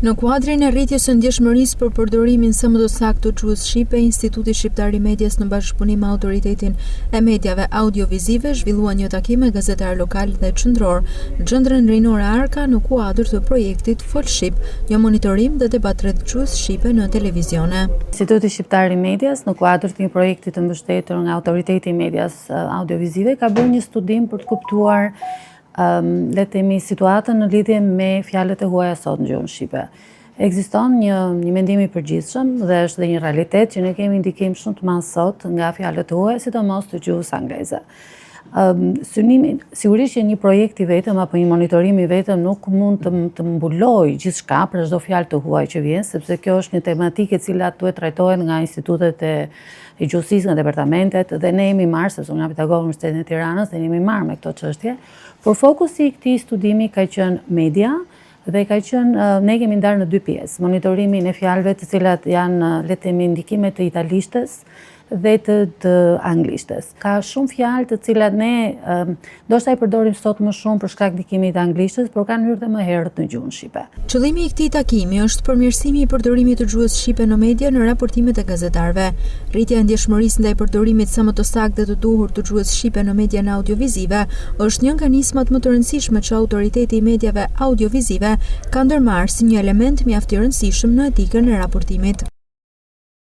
Në kuadrin e rritjes së ndjeshmërisë për përdorimin sa më të saktë të gjuhës shqipe, Instituti Shqiptar i Medias në bashkëpunim me Autoritetin e Mediave Audiovizive zhvillua një takim me gazetar lokal dhe qendror në Gjendrën Rinore Arka në kuadër të projektit Fol Shqip, një monitorim dhe debat rreth gjuhës shqipe në televizione. Instituti Shqiptar i Medias në kuadër të një projekti të mbështetur nga Autoriteti i Medias Audiovizive ka bërë një studim për të kuptuar le të themi situatën në lidhje me fjalët e huaja sot në gjuhën shqipe. Ekziston një mendim i përgjithshëm dhe është dhe një realitet që ne kemi ndikim shumë të madh sot nga fjalët e huaja, sidomos të gjuhës angleze. Sigurisht që një projekt i vetëm apo një monitorim i vetëm nuk mund të mbulojë gjithçka për çdo fjalë të huaj që vjen, sepse kjo është një tematikë e cila duhet trajtohet nga institutet e gjuhësisë, nga departamentet, dhe ne jemi marrë, sepse unë jam pedagog në Universitetin e Tiranës, dhe ne jemi marrë me këto çështje. Por fokusi i këtij studimi ka qenë media dhe ka qenë, ne kemi ndarë në dy pjesë, monitorimin e fjalëve të cilat janë, le të themi, ndikime të italishtes dhe të anglishtes. Ka shumë fjalë të cilat ne ndoshta i përdorim sot më shumë për shkak ndikimit të anglishtes, por kanë hyrë dhe më herët në gjuhën shqipe. Qëllimi i këtij takimi është përmirësimi i përdorimit të gjuhës shqipe në media në raportimet e gazetarëve. Rritja e ndjeshmërisë ndaj përdorimit sa më të saktë dhe të duhur të gjuhës shqipe në median audiovizive është një nga nismat më të rëndësishme që Autoriteti i Mediave Audiovizive ka ndërmarrë si një element mjaft i rëndësishëm në etikën e raportimit.